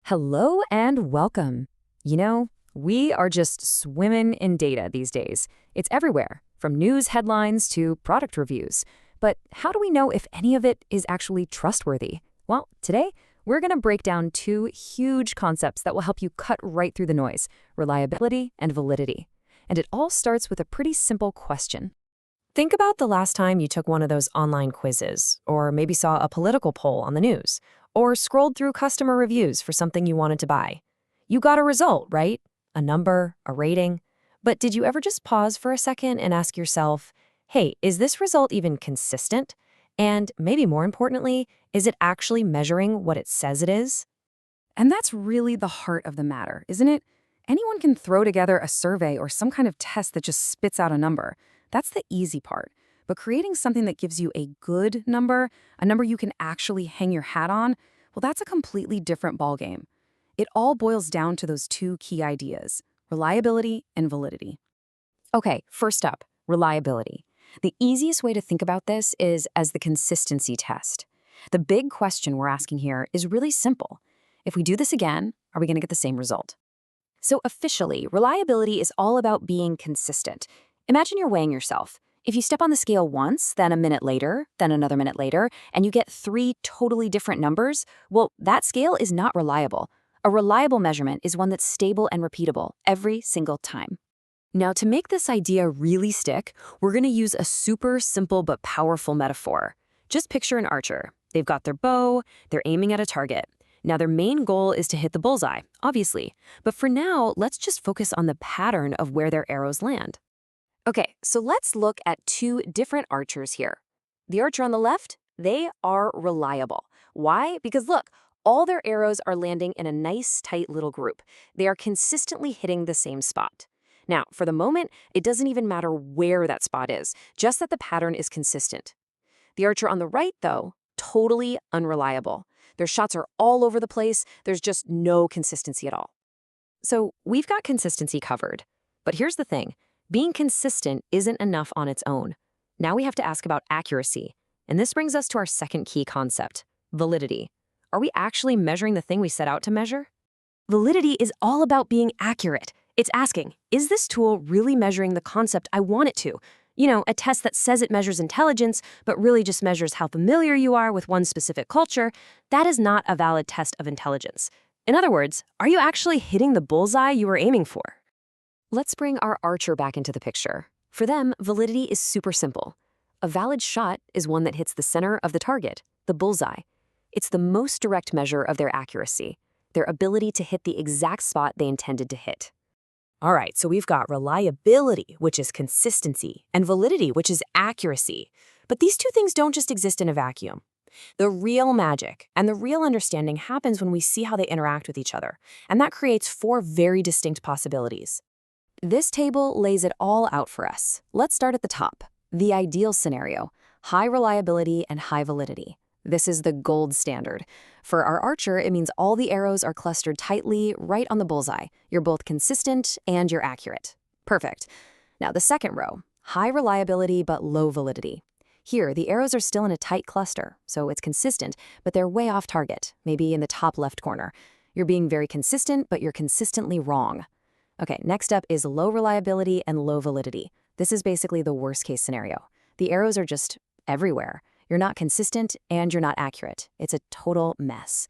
Hello and welcome. We are just swimming in data these days. It's everywhere, from news headlines to product reviews. But how do we know if any of it is actually trustworthy? Well, today, we're going to break down two huge concepts that will help you cut right through the noise: reliability and validity. And it all starts with a pretty simple question. Think about the last time you took one of those online quizzes, or maybe saw a political poll on the news, or scrolled through customer reviews for something you wanted to buy. You got a result, right? A number, a rating. But did you ever just pause for a second and ask yourself, hey, is this result even consistent? And maybe more importantly, is it actually measuring what it says it is? And that's really the heart of the matter, isn't it? Anyone can throw together a survey or some kind of test that just spits out a number. That's the easy part. But creating something that gives you a good number, a number you can actually hang your hat on, well, that's a completely different ballgame. It all boils down to those two key ideas: reliability and validity. Okay, first up, reliability. The easiest way to think about this is as the consistency test. The big question we're asking here is really simple. If we do this again, are we going to get the same result? So officially, reliability is all about being consistent. Imagine you're weighing yourself. If you step on the scale once, then a minute later, then another minute later, and you get three totally different numbers, well, that scale is not reliable. A reliable measurement is one that's stable and repeatable every single time. Now, to make this idea really stick, we're going to use a super simple but powerful metaphor. Just picture an archer. They've got their bow, they're aiming at a target. Now, their main goal is to hit the bullseye, obviously. But for now, let's just focus on the pattern of where their arrows land. Okay, so let's look at two different archers here. The archer on the left, they are reliable. Why? Because look, all their arrows are landing in a nice, tight little group. They are consistently hitting the same spot. Now, for the moment, it doesn't even matter where that spot is, just that the pattern is consistent. The archer on the right, though, totally unreliable. Their shots are all over the place. There's just no consistency at all. So we've got consistency covered. But here's the thing. Being consistent isn't enough on its own. Now we have to ask about accuracy. And this brings us to our second key concept: validity. Are we actually measuring the thing we set out to measure? Validity is all about being accurate. It's asking, is this tool really measuring the concept I want it to? A test that says it measures intelligence, but really just measures how familiar you are with one specific culture. That is not a valid test of intelligence. In other words, are you actually hitting the bullseye you were aiming for? Let's bring our archer back into the picture. For them, validity is super simple. A valid shot is one that hits the center of the target, the bullseye. It's the most direct measure of their accuracy, their ability to hit the exact spot they intended to hit. All right, so we've got reliability, which is consistency, and validity, which is accuracy. But these two things don't just exist in a vacuum. The real magic and the real understanding happens when we see how they interact with each other, and that creates four very distinct possibilities. This table lays it all out for us. Let's start at the top. The ideal scenario: high reliability and high validity. This is the gold standard. For our archer, it means all the arrows are clustered tightly right on the bullseye. You're both consistent and you're accurate. Perfect. Now the second row: high reliability but low validity. Here, the arrows are still in a tight cluster, so it's consistent, but they're way off target, maybe in the top left corner. You're being very consistent, but you're consistently wrong. Okay, next up is low reliability and low validity. This is basically the worst case scenario. The arrows are just everywhere. You're not consistent and you're not accurate. It's a total mess.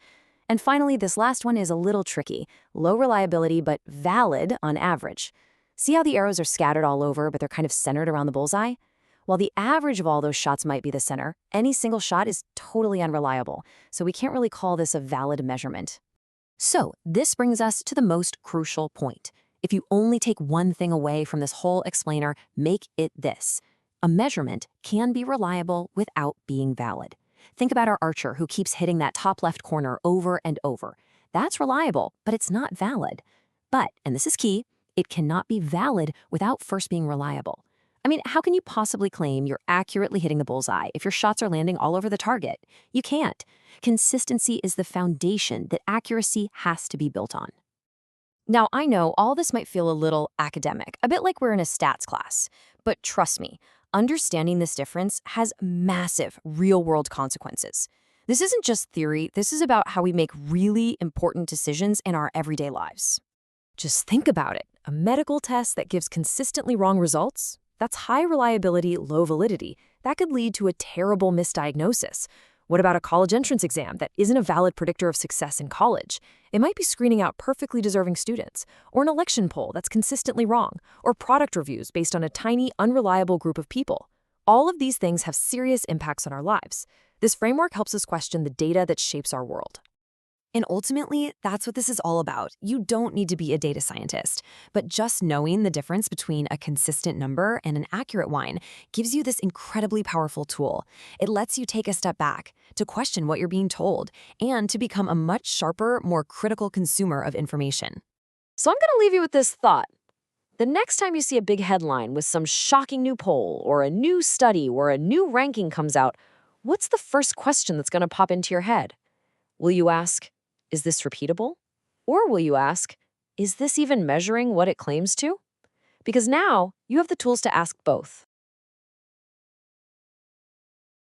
And finally, this last one is a little tricky. Low reliability, but valid on average. See how the arrows are scattered all over, but they're kind of centered around the bullseye? While the average of all those shots might be the center, any single shot is totally unreliable, so we can't really call this a valid measurement. So this brings us to the most crucial point. If you only take one thing away from this whole explainer, make it this: a measurement can be reliable without being valid. Think about our archer who keeps hitting that top left corner over and over. That's reliable, but it's not valid. But, and this is key, it cannot be valid without first being reliable. I mean, how can you possibly claim you're accurately hitting the bullseye if your shots are landing all over the target? You can't. Consistency is the foundation that accuracy has to be built on. Now, I know all this might feel a little academic, a bit like we're in a stats class, but trust me, understanding this difference has massive real-world consequences. This isn't just theory, this is about how we make really important decisions in our everyday lives. Just think about it. A medical test that gives consistently wrong results? That's high reliability, low validity. That could lead to a terrible misdiagnosis. What about a college entrance exam that isn't a valid predictor of success in college? It might be screening out perfectly deserving students, or an election poll that's consistently wrong, or product reviews based on a tiny, unreliable group of people. All of these things have serious impacts on our lives. This framework helps us question the data that shapes our world. And ultimately, that's what this is all about. You don't need to be a data scientist, but just knowing the difference between a consistent number and an accurate one gives you this incredibly powerful tool. It lets you take a step back to question what you're being told and to become a much sharper, more critical consumer of information. So I'm going to leave you with this thought. The next time you see a big headline with some shocking new poll or a new study where a new ranking comes out, what's the first question that's going to pop into your head? Will you ask, is this repeatable? Or will you ask, is this even measuring what it claims to? Because now you have the tools to ask both.